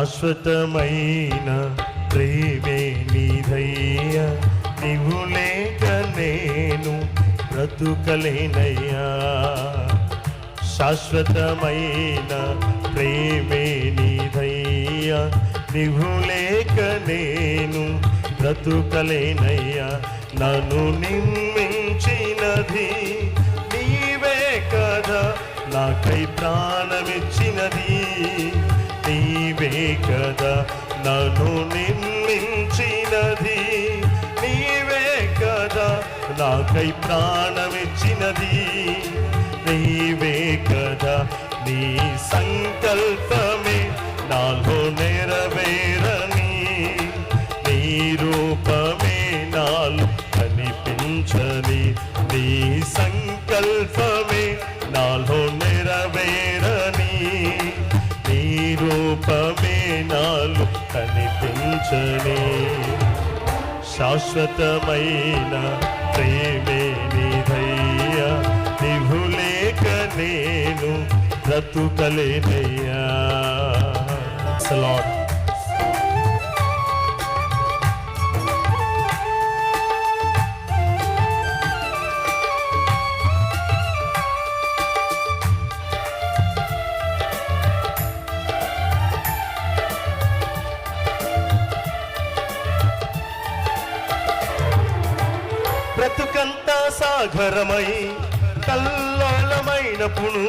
శాశ్వతమైన ప్రేమే నీదయ్యా, నీవు లేక నేను బ్రతుకలేనయ్యా. శాశ్వతమైన ప్రేమే నీదయ్యా, నీవు లేక నేను బ్రతుకలేనయ్యా. నన్ను నిమ్మించినది నీవే కదా, నాకై ప్రాణమిచ్చినది నీవే కదా. నన్ను నిమ్మించినది నీవే కదా, నాకై ప్రాణమిచ్చినది నీవే కదా. నీ సంకల్పమే నాలో నెరవేరని, నీ రూపమే నాలో కనిపించని. నీ సంకల్పమే నాలో నెరవేరని, నీ రూపమే నాలో కనిపించని. శాశ్వతమైన ప్రేమే నీదయ్యా, నీవు లేక నేను బ్రతుకలేనయ్యా. బ్రతుకంతా సాగరమై కల్లోలమైనప్పుడు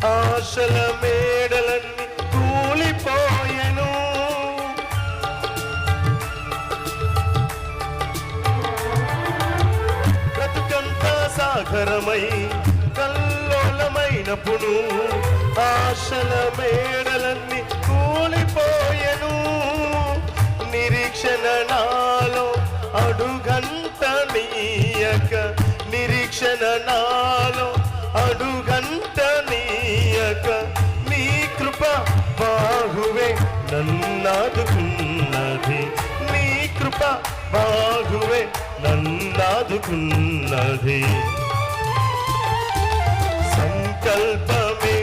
ఆశల మేడలన్నీ కూలిపోయెను. బ్రతుకంతా సాగరమై కల్లోలమైనప్పుడు ఆశల మేడలన్నీ కూలిపోయెను. నిరీక్షణ నాలో అడుగంట నీయక, నిరీక్షణ నాలో అడుగంట నీయక. నీ కృప బాహువే నన్నాదుకున్నది, నీ కృప బాహువే నన్నాదుకున్నది. సంకల్పమే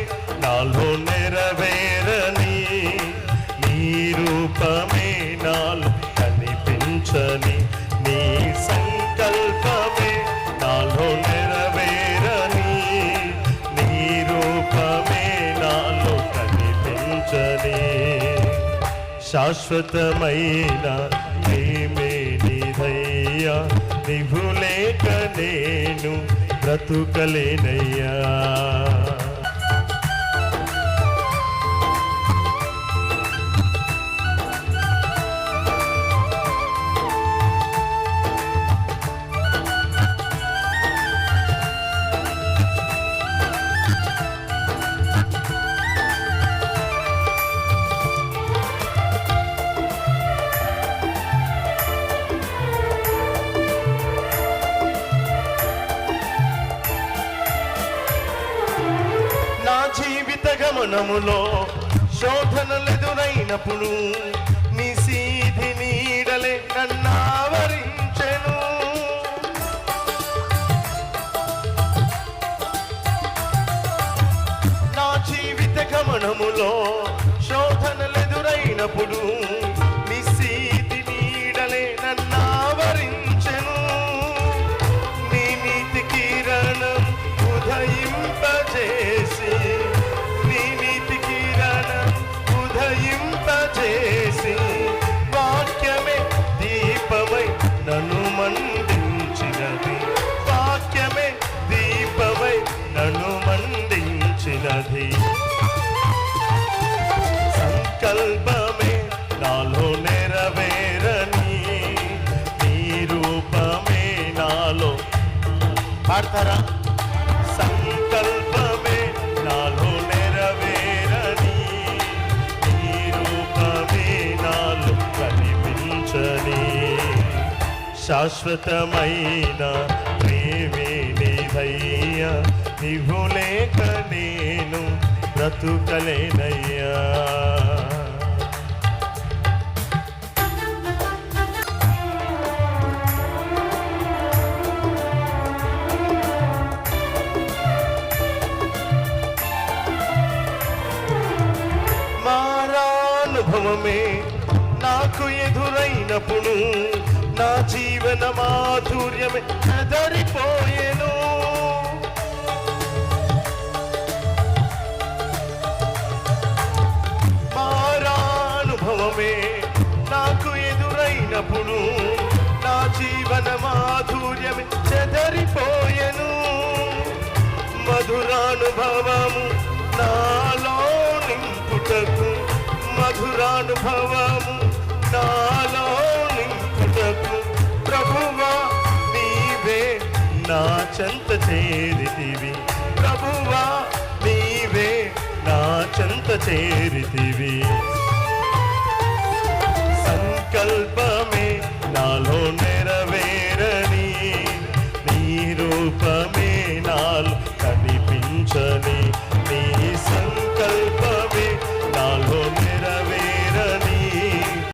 నాలో నెరవేరని, నీ రూపమే నాలో కనిపించని. నీ సంకల్పమే నాలో నెరవేరని, నీ రూపమే నాలో కనిపించని. శాశ్వతమైన ప్రేమే నీదయ్యా, నీవు లేక నేను బ్రతుకలేనయ్యా. జీవిత గమనములో శోధనలెదురైనప్పుడు నీ సీధి నీడలే నన్నావరించెను. నా జీవిత గమనములో శోధనలెదురైనప్పుడు నీ సీధి నీడలే నన్నావరించెను. నీ నీతి కిరణం ఉదయింపజేసి, వాక్యమే దీపమై నన్ను మండించినది, వాక్యమే దీపమై నన్ను మండించినది. సంకల్పమే నాలో నెరవేరని, నీ రూపమే నాలో పాడతారా. సంకల్పమే నాలో నెరవేరని, నీ రూపమే నాలో కనిపించని. శాశ్వతమైన ప్రేమే నీదయ్యా, నీవు లేక నేను బ్రతుకలేనయ్యా. ఎదురైనప్పుడు నా జీవన మాధుర్యమే చెదరిపోయెను. మారానుభవమే నాకు ఎదురైనప్పుడు నా జీవన మాధుర్యమే చెదరిపోయెను. మధురానుభవము నాలో నింపుటకు, మధురానుభవము నాలో నింపుటకు ప్రభువా నీవే నా చెంత చేరితివి. ప్రభువా నీవే నా చెంత చేరితివి.